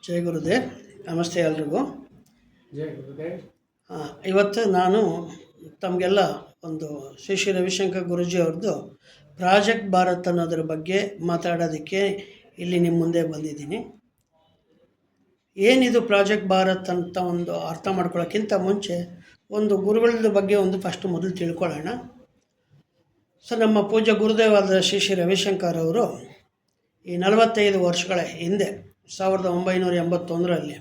ಜೈ ಗುರುದೇವ್. ನಮಸ್ತೆ ಎಲ್ರಿಗೂ. ಜೈ ಗುರುದೇವ್. ಇವತ್ತು ನಾನು ತಮಗೆಲ್ಲ ಒಂದು ಶ್ರೀ ರವಿಶಂಕರ್ ಗುರೂಜಿ ಅವ್ರದ್ದು ಪ್ರಾಜೆಕ್ಟ್ ಭಾರತ್ ಅನ್ನೋದ್ರ ಬಗ್ಗೆ ಮಾತಾಡೋದಕ್ಕೆ ಇಲ್ಲಿ ನಿಮ್ಮ ಮುಂದೆ ಬಂದಿದ್ದೀನಿ. ಏನಿದು ಪ್ರಾಜೆಕ್ಟ್ ಭಾರತ್ ಅಂತ ಒಂದು ಅರ್ಥ ಮಾಡ್ಕೊಳ್ಳೋಕ್ಕಿಂತ ಮುಂಚೆ ಒಂದು ಗುರುಗಳ ಬಗ್ಗೆ ಮೊದಲು ತಿಳ್ಕೊಳ್ಳೋಣ. ನಮ್ಮ ಪೂಜ್ಯ ಗುರುದೇವಾದ ಶ್ರೀ ರವಿಶಂಕರ್ ಅವರು ಈ 45 ವರ್ಷಗಳ ಹಿಂದೆ 1981ರಲ್ಲಿ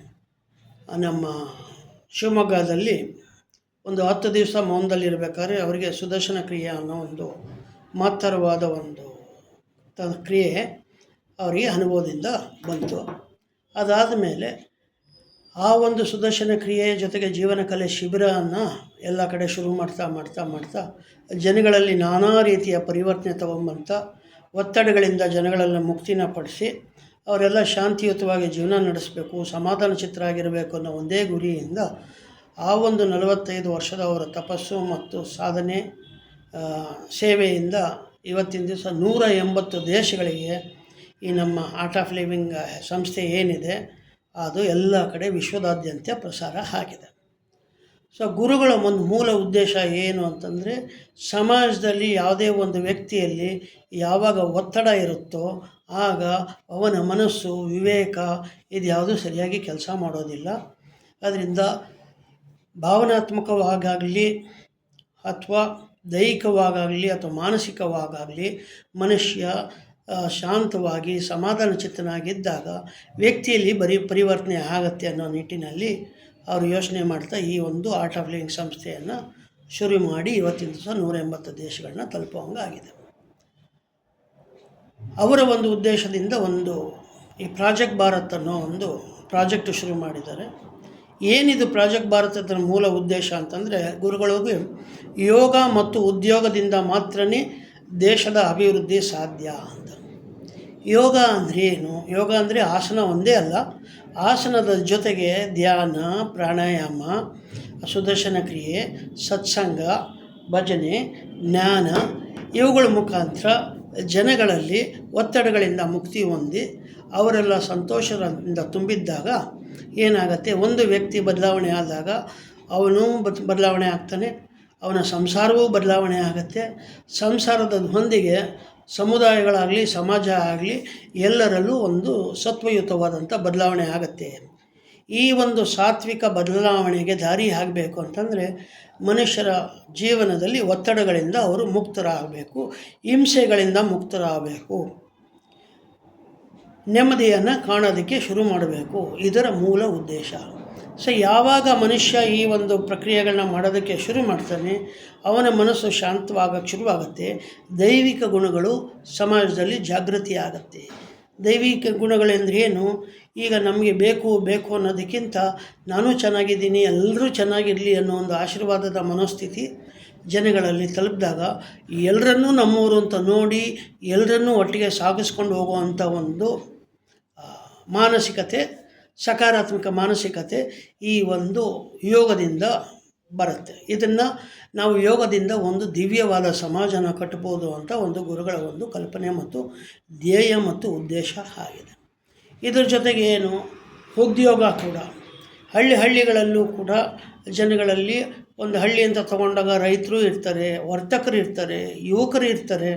ನಮ್ಮ ಶಿವಮೊಗ್ಗದಲ್ಲಿ ಒಂದು 10 ದಿವಸ ಮೌನದಲ್ಲಿರಬೇಕಾದ್ರೆ ಅವರಿಗೆ ಸುದರ್ಶನ ಕ್ರಿಯೆ ಅನ್ನೋ ಒಂದು ಮಹತ್ತರವಾದ ಒಂದು ಕ್ರಿಯೆ ಅವರಿಗೆ ಅನುಭವದಿಂದ ಬಂತು. ಅದಾದ ಮೇಲೆ ಆ ಒಂದು ಸುದರ್ಶನ ಕ್ರಿಯೆ ಜೊತೆಗೆ ಜೀವನ ಕಲೆ ಶಿಬಿರವನ್ನು ಎಲ್ಲ ಕಡೆ ಶುರು ಮಾಡ್ತಾ ಜನಗಳಲ್ಲಿ ನಾನಾ ರೀತಿಯ ಪರಿವರ್ತನೆ ತಗೊಂಬಂತ ಒತ್ತಡಗಳಿಂದ ಜನಗಳೆಲ್ಲ ಮುಕ್ತಿನ ಪಡಿಸಿ ಅವರೆಲ್ಲ ಶಾಂತಿಯುತವಾಗಿ ಜೀವನ ನಡೆಸಬೇಕು, ಸಮಾಧಾನ ಚಿತ್ತರಾಗಿರಬೇಕು ಅನ್ನೋ ಒಂದೇ ಗುರಿಯಿಂದ ಆ ಒಂದು 45 ವರ್ಷದ ಅವರ ತಪಸ್ಸು ಮತ್ತು ಸಾಧನೆ ಸೇವೆಯಿಂದ ಇವತ್ತಿನ ದಿವಸ 180 ದೇಶಗಳಿಗೆ ಈ ನಮ್ಮ ಆರ್ಟ್ ಆಫ್ ಲಿವಿಂಗ್ ಸಂಸ್ಥೆ ಏನಿದೆ ಅದು ಎಲ್ಲ ಕಡೆ ವಿಶ್ವದಾದ್ಯಂತ ಪ್ರಸಾರ ಆಗಿದೆ. ಗುರುಗಳ ಒಂದು ಮೂಲ ಉದ್ದೇಶ ಏನು ಅಂತಂದರೆ, ಸಮಾಜದಲ್ಲಿ ಯಾವುದೇ ಒಂದು ವ್ಯಕ್ತಿಯಲ್ಲಿ ಯಾವಾಗ ಒತ್ತಡ ಇರುತ್ತೋ ಆಗ ಅವನ ಮನಸ್ಸು, ವಿವೇಕ ಇದ್ಯಾವುದೂ ಸರಿಯಾಗಿ ಕೆಲಸ ಮಾಡೋದಿಲ್ಲ. ಅದರಿಂದ ಭಾವನಾತ್ಮಕವಾಗಲಿ ಅಥವಾ ದೈಹಿಕವಾಗಲಿ ಅಥವಾ ಮಾನಸಿಕವಾಗಲಿ ಮನುಷ್ಯ ಶಾಂತವಾಗಿ ಸಮಾಧಾನ ಚಿತ್ತನಾಗಿದ್ದಾಗ ವ್ಯಕ್ತಿಯಲ್ಲಿ ಪರಿವರ್ತನೆ ಆಗತ್ತೆ ಅನ್ನೋ ನಿಟ್ಟಿನಲ್ಲಿ ಅವರು ಯೋಚನೆ ಮಾಡ್ತಾ ಈ ಒಂದು ಆರ್ಟ್ ಆಫ್ ಲಿವಿಂಗ್ ಸಂಸ್ಥೆಯನ್ನು ಶುರು ಮಾಡಿ ಇವತ್ತಿನ ದಿವಸ 180 ದೇಶಗಳನ್ನ ತಲುಪುವಂಗಾಗಿದೆ. ಅವರ ಒಂದು ಉದ್ದೇಶದಿಂದ ಈ ಪ್ರಾಜೆಕ್ಟ್ ಭಾರತ್ ಅನ್ನೋ ಒಂದು ಪ್ರಾಜೆಕ್ಟ್ ಶುರು ಮಾಡಿದ್ದಾರೆ. ಏನಿದು ಪ್ರಾಜೆಕ್ಟ್ ಭಾರತದ ಮೂಲ ಉದ್ದೇಶ ಅಂತಂದರೆ, ಗುರುಗಳಿಗೆ ಯೋಗ ಮತ್ತು ಉದ್ಯೋಗದಿಂದ ಮಾತ್ರನೇ ದೇಶದ ಅಭಿವೃದ್ಧಿ ಸಾಧ್ಯ ಅಂತ. ಯೋಗ ಅಂದರೆ ಏನು? ಯೋಗ ಅಂದರೆ ಆಸನ ಒಂದೇ ಅಲ್ಲ, ಆಸನದ ಜೊತೆಗೆ ಧ್ಯಾನ, ಪ್ರಾಣಾಯಾಮ, ಸುದರ್ಶನ ಕ್ರಿಯೆ, ಸತ್ಸಂಗ, ಭಜನೆ, ಜ್ಞಾನ ಇವುಗಳ ಮುಖಾಂತರ ಜನಗಳಲ್ಲಿ ಒತ್ತಡಗಳಿಂದ ಮುಕ್ತಿ ಹೊಂದಿ ಅವರೆಲ್ಲ ಸಂತೋಷದಿಂದ ತುಂಬಿದ್ದಾಗ ಏನಾಗುತ್ತೆ, ಒಂದು ವ್ಯಕ್ತಿ ಬದಲಾವಣೆ ಆದಾಗ ಅವನು ಬದಲಾವಣೆ ಆಗ್ತಾನೆ, ಅವನ ಸಂಸಾರವೂ ಬದಲಾವಣೆ ಆಗುತ್ತೆ. ಸಂಸಾರದ ಹೊಂದಿಗೆ ಸಮುದಾಯಗಳಾಗಲಿ ಸಮಾಜ ಆಗಲಿ ಎಲ್ಲರಲ್ಲೂ ಒಂದು ಸತ್ವಯುತವಾದಂಥ ಬದಲಾವಣೆ ಆಗುತ್ತೆ. ಈ ಒಂದು ಸಾತ್ವಿಕ ಬದಲಾವಣೆಗೆ ದಾರಿ ಆಗಬೇಕು ಅಂತಂದರೆ ಮನುಷ್ಯರ ಜೀವನದಲ್ಲಿ ಒತ್ತಡಗಳಿಂದ ಅವರು ಮುಕ್ತರಾಗಬೇಕು, ಹಿಂಸೆಗಳಿಂದ ಮುಕ್ತರಾಗಬೇಕು, ನೆಮ್ಮದಿಯನ್ನು ಕಾಣೋದಕ್ಕೆ ಶುರು ಮಾಡಬೇಕು. ಇದರ ಮೂಲ ಉದ್ದೇಶ. ಯಾವಾಗ ಮನುಷ್ಯ ಈ ಒಂದು ಪ್ರಕ್ರಿಯೆಗಳನ್ನ ಮಾಡೋದಕ್ಕೆ ಶುರು ಮಾಡ್ತಾನೆ ಅವನ ಮನಸ್ಸು ಶಾಂತವಾಗಕ್ಕೆ ಶುರುವಾಗುತ್ತೆ. ದೈವಿಕ ಗುಣಗಳು ಸಮಾಜದಲ್ಲಿ ಜಾಗೃತಿ ಆಗುತ್ತೆ. ದೈವಿಕ ಗುಣಗಳೆಂದ್ರೇನು? ಈಗ ನಮಗೆ ಬೇಕು ಅನ್ನೋದಕ್ಕಿಂತ ನಾನು ಚೆನ್ನಾಗಿದ್ದೀನಿ, ಎಲ್ಲರೂ ಚೆನ್ನಾಗಿರಲಿ ಅನ್ನೋ ಒಂದು ಆಶೀರ್ವಾದದ ಮನೋಸ್ಥಿತಿ ಜನಗಳಲ್ಲಿ ತಲುಪಿದಾಗ ಎಲ್ಲರನ್ನೂ ನಮ್ಮವರು ಅಂತ ನೋಡಿ ಎಲ್ಲರನ್ನೂ ಒಟ್ಟಿಗೆ ಸಾಗಿಸ್ಕೊಂಡು ಹೋಗುವಂಥ ಒಂದು ಮಾನಸಿಕತೆ, ಸಕಾರಾತ್ಮಕ ಮಾನಸಿಕತೆ ಈ ಒಂದು ಯೋಗದಿಂದ ಬರುತ್ತೆ. ಇದನ್ನು ನಾವು ಯೋಗದಿಂದ ಒಂದು ದಿವ್ಯವಾದ ಸಮಾಜನ ಕಟ್ಟಬೋದು ಅಂತ ಒಂದು ಗುರುಗಳ ಒಂದು ಕಲ್ಪನೆ ಮತ್ತು ಧ್ಯೇಯ ಮತ್ತು ಉದ್ದೇಶ ಆಗಿದೆ. ಇದ್ರ ಜೊತೆಗೆ ಏನು, ಉದ್ಯೋಗ ಕೂಡ ಹಳ್ಳಿಗಳಲ್ಲೂ ಕೂಡ ಜನಗಳಲ್ಲಿ ಒಂದು ಹಳ್ಳಿ ಅಂತ ತಗೊಂಡಾಗ ರೈತರು ಇರ್ತಾರೆ, ವರ್ತಕರು ಇರ್ತಾರೆ, ಯುವಕರು ಇರ್ತಾರೆ,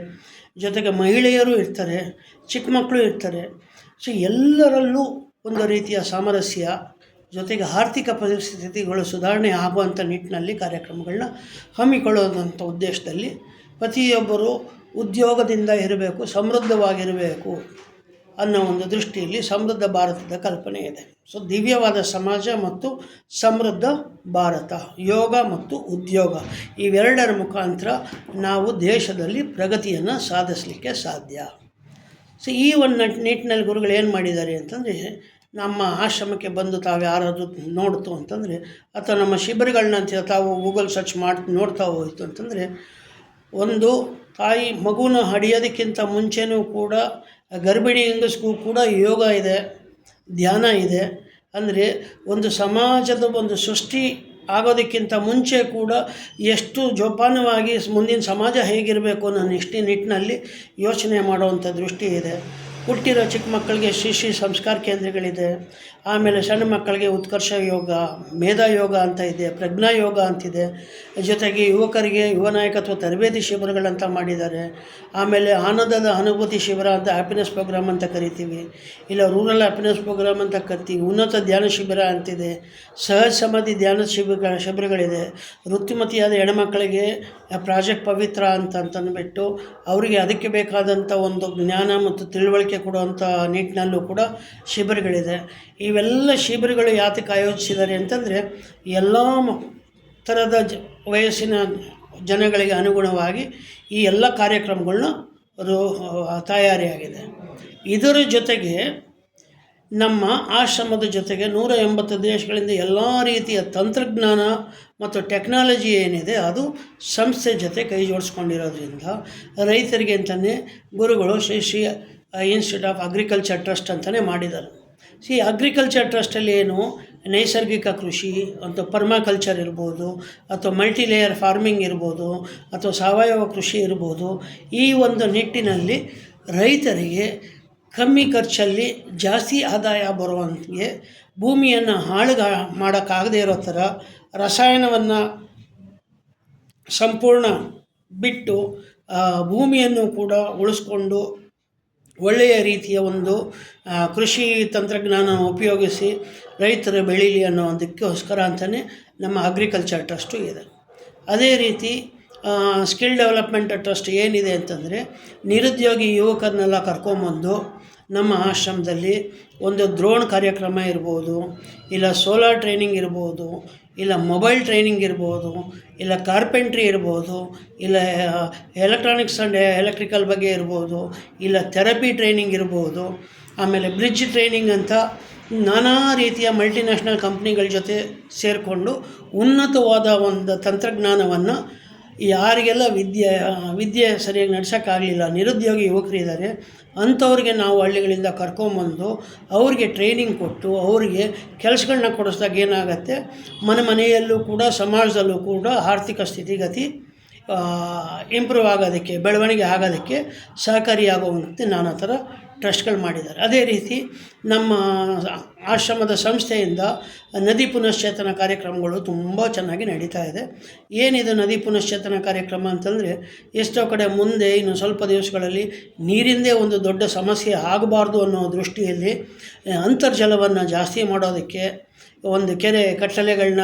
ಜೊತೆಗೆ ಮಹಿಳೆಯರು ಇರ್ತಾರೆ, ಚಿಕ್ಕ ಮಕ್ಕಳು ಇರ್ತಾರೆ. ಎಲ್ಲರಲ್ಲೂ ಒಂದು ರೀತಿಯ ಸಾಮರಸ್ಯ, ಜೊತೆಗೆ ಆರ್ಥಿಕ ಪರಿಸ್ಥಿತಿಗಳು ಸುಧಾರಣೆ ಆಗುವಂಥ ನಿಟ್ಟಿನಲ್ಲಿ ಕಾರ್ಯಕ್ರಮಗಳನ್ನ ಹಮ್ಮಿಕೊಳ್ಳೋದಂಥ ಉದ್ದೇಶದಲ್ಲಿ ಪ್ರತಿಯೊಬ್ಬರು ಉದ್ಯೋಗದಿಂದ ಇರಬೇಕು, ಸಮೃದ್ಧವಾಗಿರಬೇಕು ಅನ್ನೋ ಒಂದು ದೃಷ್ಟಿಯಲ್ಲಿ ಸಮೃದ್ಧ ಭಾರತದ ಕಲ್ಪನೆ ಇದೆ. ದಿವ್ಯವಾದ ಸಮಾಜ ಮತ್ತು ಸಮೃದ್ಧ ಭಾರತ, ಯೋಗ ಮತ್ತು ಉದ್ಯೋಗ ಇವೆರಡರ ಮುಖಾಂತರ ನಾವು ದೇಶದಲ್ಲಿ ಪ್ರಗತಿಯನ್ನು ಸಾಧಿಸಲಿಕ್ಕೆ ಸಾಧ್ಯ. ಈ ಒಂದು ನಿಟ್ಟಿನಲ್ಲಿ ಗುರುಗಳು ಏನು ಮಾಡಿದ್ದಾರೆ ಅಂತಂದರೆ, ನಮ್ಮ ಆಶ್ರಮಕ್ಕೆ ಬಂದು ತಾವು ಯಾರಾದರೂ ನೋಡ್ತು ಅಂತಂದರೆ ಅಥವಾ ನಮ್ಮ ಶಿಬಿರಗಳನ್ನ ತಾವು ಗೂಗಲ್ ಸರ್ಚ್ ಮಾಡಿ ನೋಡ್ತಾ ಹೋಯಿತು ಅಂತಂದರೆ, ಒಂದು ತಾಯಿ ಮಗುನ ಹಡಿಯೋದಕ್ಕಿಂತ ಮುಂಚೆನೂ ಕೂಡ ಗರ್ಭಿಣಿ ಹೆಂಗಸ್ಗೂ ಕೂಡ ಯೋಗ ಇದೆ, ಧ್ಯಾನ ಇದೆ. ಅಂದರೆ ಒಂದು ಸಮಾಜದ ಒಂದು ಸೃಷ್ಟಿ ಆಗೋದಕ್ಕಿಂತ ಮುಂಚೆ ಕೂಡ ಎಷ್ಟು ಜೋಪಾನವಾಗಿ ಮುಂದಿನ ಸಮಾಜ ಹೇಗಿರಬೇಕು ಅನ್ನೋ ನಿಟ್ಟಿನಲ್ಲಿ ಯೋಚನೆ ಮಾಡುವಂಥ ದೃಷ್ಟಿ ಇದೆ. ಹುಟ್ಟಿರೋ ಚಿಕ್ಕ ಮಕ್ಕಳಿಗೆ ಶ್ರೀ ಸಂಸ್ಕಾರ ಕೇಂದ್ರಗಳಿದೆ. ಆಮೇಲೆ ಸಣ್ಣ ಮಕ್ಕಳಿಗೆ ಉತ್ಕರ್ಷ ಯೋಗ, ಮೇಧಾ ಯೋಗ ಅಂತ ಇದೆ, ಪ್ರಜ್ಞಾ ಯೋಗ ಅಂತಿದೆ. ಜೊತೆಗೆ ಯುವಕರಿಗೆ ಯುವ ನಾಯಕತ್ವ ತರಬೇತಿ ಶಿಬಿರಗಳಂತ ಮಾಡಿದ್ದಾರೆ. ಆಮೇಲೆ ಆನಂದದ ಅನುಭೂತಿ ಶಿಬಿರ ಅಂತ ಹ್ಯಾಪಿನೆಸ್ ಪ್ರೋಗ್ರಾಮ್ ಅಂತ ಕರಿತೀವಿ, ಇಲ್ಲ ರೂರಲ್ ಹ್ಯಾಪಿನೆಸ್ ಪ್ರೋಗ್ರಾಮ್ ಅಂತ ಕರಿತೀವಿ. ಉನ್ನತ ಧ್ಯಾನ ಶಿಬಿರ ಅಂತಿದೆ, ಸಹಜ ಸಮಾಧಿ ಧ್ಯಾನ ಶಿಬಿರಗಳಿದೆ. ಋತುಮತಿಯಾದ ಹೆಣ್ಮಕ್ಕಳಿಗೆ ಪ್ರಾಜೆಕ್ಟ್ ಪವಿತ್ರ ಅಂತಂದ್ಬಿಟ್ಟು ಅವರಿಗೆ ಅದಕ್ಕೆ ಬೇಕಾದಂಥ ಒಂದು ಜ್ಞಾನ ಮತ್ತು ತಿಳುವಳಿಕೆ ಕೊಡುವಂಥ ನಿಟ್ಟಿನಲ್ಲೂ ಕೂಡ ಶಿಬಿರಗಳಿದೆ. ಇವೆಲ್ಲ ಶಿಬಿರಗಳು ಯಾತಕ್ಕೆ ಆಯೋಜಿಸಿದ್ದಾರೆ ಅಂತಂದರೆ ಎಲ್ಲ ಥರದ ವಯಸ್ಸಿನ ಜನಗಳಿಗೆ ಅನುಗುಣವಾಗಿ ಈ ಎಲ್ಲ ಕಾರ್ಯಕ್ರಮಗಳನ್ನ ತಯಾರಿಯಾಗಿದೆ. ಇದರ ಜೊತೆಗೆ ನಮ್ಮ ಆಶ್ರಮದ ಜೊತೆಗೆ 180 ದೇಶಗಳಿಂದ ಎಲ್ಲ ರೀತಿಯ ತಂತ್ರಜ್ಞಾನ ಮತ್ತು ಟೆಕ್ನಾಲಜಿ ಏನಿದೆ ಅದು ಸಂಸ್ಥೆ ಜೊತೆ ಕೈ ಜೋಡಿಸ್ಕೊಂಡಿರೋದ್ರಿಂದ ರೈತರಿಗೆ ಅಂತಲೇ ಗುರುಗಳು Shri institute of agriculture trust ಅಂತಲೇ ಮಾಡಿದ್ದಾರೆ. ಅಗ್ರಿಕಲ್ಚರ್ ಟ್ರಸ್ಟಲ್ಲಿ ಏನು ನೈಸರ್ಗಿಕ ಕೃಷಿ ಅಥವಾ ಪರ್ಮಾಕಲ್ಚರ್ ಇರ್ಬೋದು, ಅಥವಾ ಮಲ್ಟಿ ಲೇಯರ್ ಫಾರ್ಮಿಂಗ್ ಇರ್ಬೋದು, ಅಥವಾ ಸಾವಯವ ಕೃಷಿ ಇರ್ಬೋದು. ಈ ಒಂದು ನಿಟ್ಟಿನಲ್ಲಿ ರೈತರಿಗೆ ಕಮ್ಮಿ ಖರ್ಚಲ್ಲಿ ಜಾಸ್ತಿ ಆದಾಯ ಬರುವಂಗೆ, ಭೂಮಿಯನ್ನು ಹಾಳು ಮಾಡೋಕ್ಕಾಗದೇ ಇರೋ ಥರ ರಸಾಯನವನ್ನು ಸಂಪೂರ್ಣ ಬಿಟ್ಟು ಭೂಮಿಯನ್ನು ಕೂಡ ಉಳಿಸ್ಕೊಂಡು ಒಳ್ಳೆಯ ರೀತಿಯ ಒಂದು ಕೃಷಿ ತಂತ್ರಜ್ಞಾನ ಉಪಯೋಗಿಸಿ ರೈತರು ಬೆಳೀಲಿ ಅನ್ನೋದಕ್ಕೋಸ್ಕರ ಅಂತಲೇ ನಮ್ಮ ಅಗ್ರಿಕಲ್ಚರ್ ಟ್ರಸ್ಟು ಇದೆ. ಅದೇ ರೀತಿ ಸ್ಕಿಲ್ ಡೆವಲಪ್ಮೆಂಟ್ ಟ್ರಸ್ಟ್ ಏನಿದೆ ಅಂತಂದರೆ, ನಿರುದ್ಯೋಗಿ ಯುವಕರನ್ನೆಲ್ಲ ಕರ್ಕೊಂಬಂದು ನಮ್ಮ ಆಶ್ರಮದಲ್ಲಿ ಒಂದು ದ್ರೋಣ್ ಕಾರ್ಯಕ್ರಮ ಇರ್ಬೋದು, ಇಲ್ಲ ಸೋಲಾರ್ ಟ್ರೈನಿಂಗ್ ಇರ್ಬೋದು, ಇಲ್ಲ ಮೊಬೈಲ್ ಟ್ರೈನಿಂಗ್ ಇರ್ಬೋದು, ಇಲ್ಲ ಕಾರ್ಪೆಂಟ್ರಿ ಇರ್ಬೋದು, ಇಲ್ಲ ಎಲೆಕ್ಟ್ರಾನಿಕ್ಸ್ ಆ್ಯಂಡ್ ಎಲೆಕ್ಟ್ರಿಕಲ್ ಬಗ್ಗೆ ಇರ್ಬೋದು, ಇಲ್ಲ ಥೆರಪಿ ಟ್ರೈನಿಂಗ್ ಇರ್ಬೋದು, ಆಮೇಲೆ ಬ್ರಿಡ್ಜ್ ಟ್ರೈನಿಂಗ್ ಅಂತ ನಾನಾ ರೀತಿಯ ಮಲ್ಟಿನ್ಯಾಷನಲ್ ಕಂಪ್ನಿಗಳ ಜೊತೆ ಸೇರಿಕೊಂಡು ಉನ್ನತವಾದ ಒಂದು ತಂತ್ರಜ್ಞಾನವನ್ನು ಯಾರಿಗೆಲ್ಲ ವಿದ್ಯೆ ಸರಿಯಾಗಿ ನಡ್ಸೋಕ್ಕಾಗಲಿಲ್ಲ, ನಿರುದ್ಯೋಗಿ ಯುವಕರಿದ್ದಾರೆ ಅಂಥವ್ರಿಗೆ ನಾವು ಹಳ್ಳಿಗಳಿಂದ ಕರ್ಕೊಂಬಂದು ಅವ್ರಿಗೆ ಟ್ರೈನಿಂಗ್ ಕೊಟ್ಟು ಅವರಿಗೆ ಕೆಲಸಗಳನ್ನ ಕೊಡಿಸ್ದಾಗ ಏನಾಗುತ್ತೆ, ಮನೆಯಲ್ಲೂ ಕೂಡ ಸಮಾಜದಲ್ಲೂ ಕೂಡ ಆರ್ಥಿಕ ಸ್ಥಿತಿಗತಿ ಇಂಪ್ರೂವ್ ಆಗೋದಕ್ಕೆ, ಬೆಳವಣಿಗೆ ಆಗೋದಕ್ಕೆ ಸಹಕಾರಿಯಾಗುವಂತೆ ನಾನಾ ಥರ ಟ್ರಸ್ಟ್ಗಳು ಮಾಡಿದ್ದಾರೆ. ಅದೇ ರೀತಿ ನಮ್ಮ ಆಶ್ರಮದ ಸಂಸ್ಥೆಯಿಂದ ನದಿ ಪುನಶ್ಚೇತನ ಕಾರ್ಯಕ್ರಮಗಳು ತುಂಬ ಚೆನ್ನಾಗಿ ನಡೀತಾ ಇದೆ. ಏನಿದು ನದಿ ಪುನಶ್ಚೇತನ ಕಾರ್ಯಕ್ರಮ ಅಂತಂದರೆ, ಎಷ್ಟೋ ಕಡೆ ಮುಂದೆ ಇನ್ನು ಸ್ವಲ್ಪ ದಿವಸಗಳಲ್ಲಿ ನೀರಿಂದೇ ಒಂದು ದೊಡ್ಡ ಸಮಸ್ಯೆ ಆಗಬಾರ್ದು ಅನ್ನೋ ದೃಷ್ಟಿಯಲ್ಲಿ ಅಂತರ್ಜಲವನ್ನು ಜಾಸ್ತಿ ಮಾಡೋದಕ್ಕೆ ಒಂದು ಕೆರೆ ಕಟ್ಟಲೆಗಳನ್ನ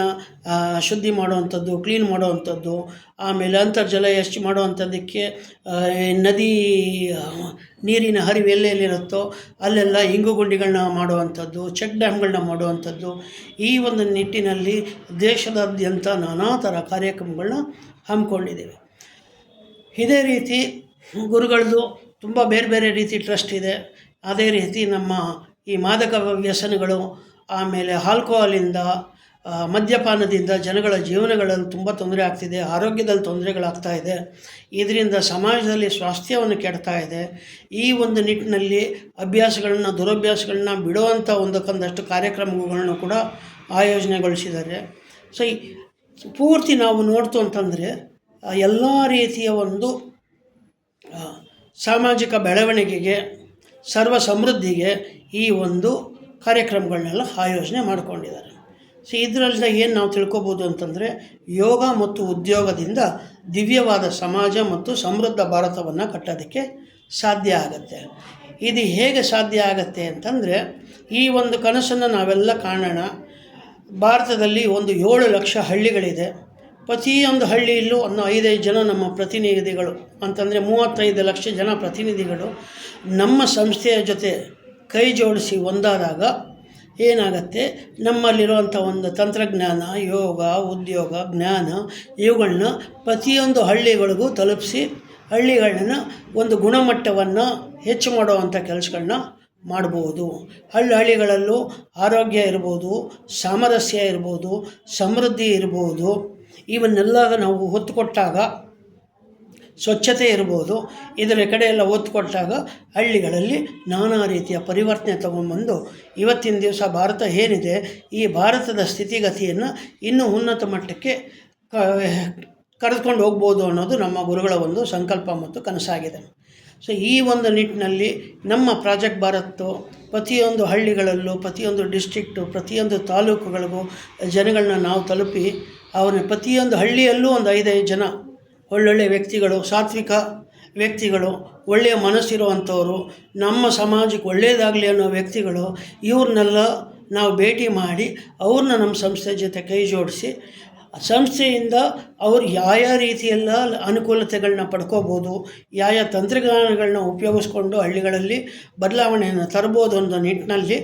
ಶುದ್ಧಿ ಮಾಡುವಂಥದ್ದು, ಕ್ಲೀನ್ ಮಾಡುವಂಥದ್ದು, ಆಮೇಲೆ ಅಂತರ್ಜಲ ಹೆಚ್ಚು ಮಾಡುವಂಥದ್ದಕ್ಕೆ ನದಿ ನೀರಿನ ಹರಿವು ಎಲ್ಲೆಲ್ಲಿರುತ್ತೋ ಅಲ್ಲೆಲ್ಲ ಇಂಗುಗುಂಡಿಗಳನ್ನ ಮಾಡುವಂಥದ್ದು, ಚೆಕ್ ಡ್ಯಾಮ್ಗಳನ್ನ ಮಾಡುವಂಥದ್ದು, ಈ ಒಂದು ನಿಟ್ಟಿನಲ್ಲಿ ದೇಶದಾದ್ಯಂತ ನಾನಾ ಥರ ಕಾರ್ಯಕ್ರಮಗಳನ್ನ ಹಮ್ಮಿಕೊಂಡಿದ್ದೇವೆ. ಇದೇ ರೀತಿ ಗುರುಗಳದ್ದು ತುಂಬ ಬೇರೆ ಬೇರೆ ರೀತಿ ಟ್ರಸ್ಟ್ ಇದೆ. ಅದೇ ರೀತಿ ನಮ್ಮ ಈ ಮಾದಕ ವ್ಯಸನಗಳು, ಆಮೇಲೆ ಆಲ್ಕೋಹಾಲಿಂದ, ಮದ್ಯಪಾನದಿಂದ ಜನಗಳ ಜೀವನಗಳಲ್ಲಿ ತುಂಬ ತೊಂದರೆ ಆಗ್ತಿದೆ, ಆರೋಗ್ಯದಲ್ಲಿ ತೊಂದರೆಗಳಾಗ್ತಾ ಇದೆ, ಇದರಿಂದ ಸಮಾಜದಲ್ಲಿ ಸ್ವಾಸ್ಥ್ಯವನ್ನು ಕೆಡ್ತಾ ಇದೆ. ಈ ಒಂದು ನಿಟ್ಟಿನಲ್ಲಿ ಅಭ್ಯಾಸಗಳನ್ನ, ದುರಭ್ಯಾಸಗಳನ್ನ ಬಿಡುವಂಥ ಒಂದಕ್ಕೊಂದಷ್ಟು ಕಾರ್ಯಕ್ರಮಗಳನ್ನು ಕೂಡ ಆಯೋಜನೆಗೊಳಿಸಿದ್ದಾರೆ. ಸೊ ಪೂರ್ತಿ ನಾವು ನೋಡ್ತು ಅಂತಂದರೆ ಎಲ್ಲ ರೀತಿಯ ಒಂದು ಸಾಮಾಜಿಕ ಬೆಳವಣಿಗೆಗೆ, ಸರ್ವ ಸಮೃದ್ಧಿಗೆ ಈ ಒಂದು ಕಾರ್ಯಕ್ರಮಗಳನ್ನೆಲ್ಲ ಆಯೋಜನೆ ಮಾಡಿಕೊಂಡಿದ್ದಾರೆ. ಸೊ ಇದರಿಂದ ಏನು ನಾವು ತಿಳ್ಕೊಬೋದು ಅಂತಂದರೆ, ಯೋಗ ಮತ್ತು ಉದ್ಯೋಗದಿಂದ ದಿವ್ಯವಾದ ಸಮಾಜ ಮತ್ತು ಸಮೃದ್ಧ ಭಾರತವನ್ನು ಕಟ್ಟೋದಕ್ಕೆ ಸಾಧ್ಯ ಆಗುತ್ತೆ. ಇದು ಹೇಗೆ ಸಾಧ್ಯ ಆಗುತ್ತೆ ಅಂತಂದರೆ, ಈ ಒಂದು ಕನಸನ್ನು ನಾವೆಲ್ಲ ಕಾಣೋಣ. ಭಾರತದಲ್ಲಿ ಒಂದು 7 ಲಕ್ಷ ಹಳ್ಳಿಗಳಿದೆ. ಪ್ರತಿಯೊಂದು ಹಳ್ಳಿಯಲ್ಲೂ ಒಂದು 5 ಜನ ನಮ್ಮ ಪ್ರತಿನಿಧಿಗಳು ಅಂತಂದರೆ 35 ಲಕ್ಷ ಜನ ಪ್ರತಿನಿಧಿಗಳು ನಮ್ಮ ಸಂಸ್ಥೆಯ ಜೊತೆ ಕೈ ಜೋಡಿಸಿ ಒಂದಾದಾಗ ಏನಾಗುತ್ತೆ, ನಮ್ಮಲ್ಲಿರುವಂಥ ಒಂದು ತಂತ್ರಜ್ಞಾನ, ಯೋಗ, ಉದ್ಯೋಗ, ಜ್ಞಾನ ಇವುಗಳನ್ನ ಪ್ರತಿಯೊಂದು ಹಳ್ಳಿಗಳಿಗೂ ತಲುಪಿಸಿ ಹಳ್ಳಿಗಳನ್ನ ಒಂದು ಗುಣಮಟ್ಟವನ್ನು ಹೆಚ್ಚು ಮಾಡುವಂಥ ಕೆಲಸಗಳನ್ನ ಮಾಡ್ಬೋದು. ಹಳ್ಳಿಗಳಲ್ಲೂ ಆರೋಗ್ಯ ಇರ್ಬೋದು, ಸಾಮರಸ್ಯ ಇರ್ಬೋದು, ಸಮೃದ್ಧಿ ಇರ್ಬೋದು. ಇವನ್ನೆಲ್ಲ ನಾವು ಹೊತ್ತು ಕೊಟ್ಟಾಗ, ಸ್ವಚ್ಛತೆ ಇರ್ಬೋದು, ಇದರ ಕಡೆ ಎಲ್ಲ ಒತ್ತು ಕೊಟ್ಟಾಗ ಹಳ್ಳಿಗಳಲ್ಲಿ ನಾನಾ ರೀತಿಯ ಪರಿವರ್ತನೆ ತಗೊಂಡ್ಬಂದು ಇವತ್ತಿನ ದಿವಸ ಭಾರತ ಏನಿದೆ, ಈ ಭಾರತದ ಸ್ಥಿತಿಗತಿಯನ್ನು ಇನ್ನೂ ಉನ್ನತ ಮಟ್ಟಕ್ಕೆ ಕರೆದುಕೊಂಡು ಹೋಗ್ಬೋದು ಅನ್ನೋದು ನಮ್ಮ ಗುರುಗಳ ಒಂದು ಸಂಕಲ್ಪ ಮತ್ತು ಕನಸಾಗಿದೆ. ಸೊ ಈ ಒಂದು ನಿಟ್ಟಿನಲ್ಲಿ ನಮ್ಮ ಪ್ರಾಜೆಕ್ಟ್ ಭಾರತ್ ಪ್ರತಿಯೊಂದು ಹಳ್ಳಿಗಳಲ್ಲೂ, ಪ್ರತಿಯೊಂದು ಡಿಸ್ಟ್ರಿಕ್ಟು, ಪ್ರತಿಯೊಂದು ತಾಲೂಕುಗಳಿಗೂ ಜನಗಳನ್ನ ನಾವು ತಲುಪಿ ಅವನ ಪ್ರತಿಯೊಂದು ಹಳ್ಳಿಯಲ್ಲೂ ಒಂದು 5 ಜನ ಒಳ್ಳೊಳ್ಳೆ ವ್ಯಕ್ತಿಗಳು, ಸಾತ್ವಿಕ ವ್ಯಕ್ತಿಗಳು, ಒಳ್ಳೆಯ ಮನಸ್ಸಿರುವಂಥವರು, ನಮ್ಮ ಸಮಾಜಕ್ಕೆ ಒಳ್ಳೆಯದಾಗಲಿ ಅನ್ನೋ ವ್ಯಕ್ತಿಗಳು, ಇವ್ರನ್ನೆಲ್ಲ ನಾವು ಭೇಟಿ ಮಾಡಿ ಅವ್ರನ್ನ ನಮ್ಮ ಸಂಸ್ಥೆ ಜೊತೆ ಕೈ ಜೋಡಿಸಿ ಸಂಸ್ಥೆಯಿಂದ ಅವ್ರು ಯಾವ ರೀತಿಯೆಲ್ಲ ಅನುಕೂಲತೆಗಳನ್ನ ಪಡ್ಕೋಬೋದು, ಯಾವ ತಂತ್ರಜ್ಞಾನಗಳನ್ನ ಉಪಯೋಗಿಸ್ಕೊಂಡು ಹಳ್ಳಿಗಳಲ್ಲಿ ಬದಲಾವಣೆಯನ್ನು ತರ್ಬೋದು ಅನ್ನೋ ನಿಟ್ಟಿನಲ್ಲಿ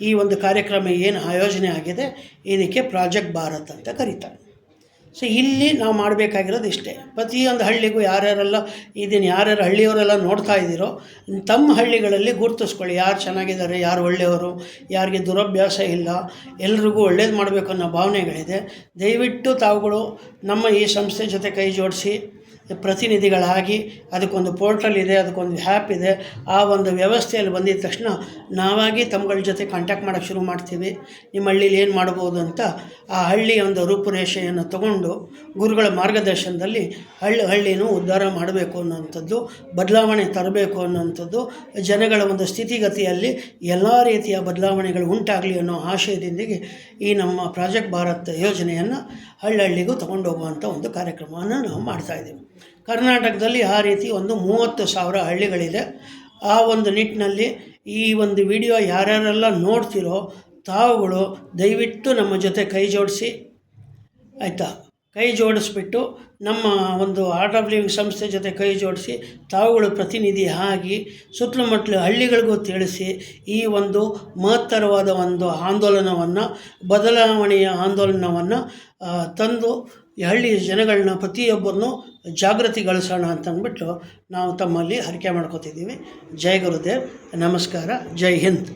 ಈ ಒಂದು ಕಾರ್ಯಕ್ರಮ ಏನು ಆಯೋಜನೆ ಆಗಿದೆ ಇದಕ್ಕೆ ಪ್ರಾಜೆಕ್ಟ್ ಭಾರತ್ ಅಂತ ಕರೀತಾರೆ. ಸೊ ಇಲ್ಲಿ ನಾವು ಮಾಡಬೇಕಾಗಿರೋದು ಇಷ್ಟೇ. ಪ್ರತಿಯೊಂದು ಹಳ್ಳಿಗೂ ಯಾರ್ಯಾರೆಲ್ಲ ಇದನ್ನು ಯಾರ್ಯಾರು ಹಳ್ಳಿಯವರೆಲ್ಲ ನೋಡ್ತಾ ಇದ್ದೀರೋ ತಮ್ಮ ಹಳ್ಳಿಗಳಲ್ಲಿ ಗುರುತಿಸ್ಕೊಳ್ಳಿ, ಯಾರು ಚೆನ್ನಾಗಿದ್ದಾರೆ, ಯಾರು ಒಳ್ಳೆಯವರು, ಯಾರಿಗೆ ದುರಭ್ಯಾಸ ಇಲ್ಲ, ಎಲ್ರಿಗೂ ಒಳ್ಳೇದು ಮಾಡಬೇಕು ಅನ್ನೋ ಭಾವನೆಗಳಿದೆ. ದಯವಿಟ್ಟು ತಾವುಗಳು ನಮ್ಮ ಈ ಸಂಸ್ಥೆ ಜೊತೆ ಕೈ ಜೋಡಿಸಿ ಪ್ರತಿನಿಧಿಗಳಾಗಿ, ಅದಕ್ಕೊಂದು ಪೋರ್ಟಲ್ ಇದೆ, ಅದಕ್ಕೊಂದು ಆ್ಯಪ್ ಇದೆ, ಆ ಒಂದು ವ್ಯವಸ್ಥೆಯಲ್ಲಿ ಬಂದಿದ್ದ ತಕ್ಷಣ ನಾವಾಗಿ ತಮ್ಮಗಳ ಜೊತೆ ಕಾಂಟ್ಯಾಕ್ಟ್ ಮಾಡೋಕ್ಕೆ ಶುರು ಮಾಡ್ತೀವಿ. ನಿಮ್ಮ ಹಳ್ಳೀಲಿ ಏನು ಮಾಡ್ಬೋದು ಅಂತ ಆ ಹಳ್ಳಿಯ ಒಂದು ರೂಪುರೇಷೆಯನ್ನು ತಗೊಂಡು ಗುರುಗಳ ಮಾರ್ಗದರ್ಶನದಲ್ಲಿ ಹಳ್ಳಿನೂ ಉದ್ಧಾರ ಮಾಡಬೇಕು ಅನ್ನೋಂಥದ್ದು, ಬದಲಾವಣೆ ತರಬೇಕು ಅನ್ನೋಂಥದ್ದು, ಜನಗಳ ಒಂದು ಸ್ಥಿತಿಗತಿಯಲ್ಲಿ ಎಲ್ಲ ರೀತಿಯ ಬದಲಾವಣೆಗಳು ಉಂಟಾಗಲಿ ಅನ್ನೋ ಆಶಯದೊಂದಿಗೆ ಈ ನಮ್ಮ ಪ್ರಾಜೆಕ್ಟ್ ಭಾರತ್ ಯೋಜನೆಯನ್ನು ಹಳ್ಳಿಗೂ ತೊಗೊಂಡೋಗುವಂಥ ಒಂದು ಕಾರ್ಯಕ್ರಮವನ್ನು ನಾವು ಮಾಡ್ತಾಯಿದ್ದೀವಿ. ಕರ್ನಾಟಕದಲ್ಲಿ ಆ ರೀತಿ ಒಂದು 30,000 ಹಳ್ಳಿಗಳಿದೆ. ಆ ಒಂದು ನಿಟ್ಟಿನಲ್ಲಿ ಈ ಒಂದು ವಿಡಿಯೋ ಯಾರ್ಯಾರೆಲ್ಲ ನೋಡ್ತಿರೋ ತಾವುಗಳು ದಯವಿಟ್ಟು ನಮ್ಮ ಜೊತೆ ಕೈ ಜೋಡಿಸಿ, ಆಯಿತಾ, ಕೈ ಜೋಡಿಸ್ಬಿಟ್ಟು ನಮ್ಮ ಒಂದು ಆರ್ಟ್ ಆಫ್ ಲಿವಿಂಗ್ ಸಂಸ್ಥೆ ಜೊತೆ ಕೈ ಜೋಡಿಸಿ ತಾವುಗಳು ಪ್ರತಿನಿಧಿ ಆಗಿ ಸುತ್ತಮುತ್ತಲ ಹಳ್ಳಿಗಳಿಗೂ ತಿಳಿಸಿ ಈ ಒಂದು ಮಹತ್ತರವಾದ ಒಂದು ಆಂದೋಲನವನ್ನು, ಬದಲಾವಣೆಯ ಆಂದೋಲನವನ್ನು ತಂದು ಹಳ್ಳಿ ಜನಗಳನ್ನ ಪ್ರತಿಯೊಬ್ಬರನ್ನು ಜಾಗೃತಿಗೊಳಿಸೋಣ ಅಂತಂದ್ಬಿಟ್ಟು ನಾವು ತಮ್ಮಲ್ಲಿ ಹರಕೆ ಮಾಡ್ಕೋತಿದ್ದೀವಿ. ಜೈ ಗುರುದೇವ್, ನಮಸ್ಕಾರ, ಜೈ ಹಿಂದ್.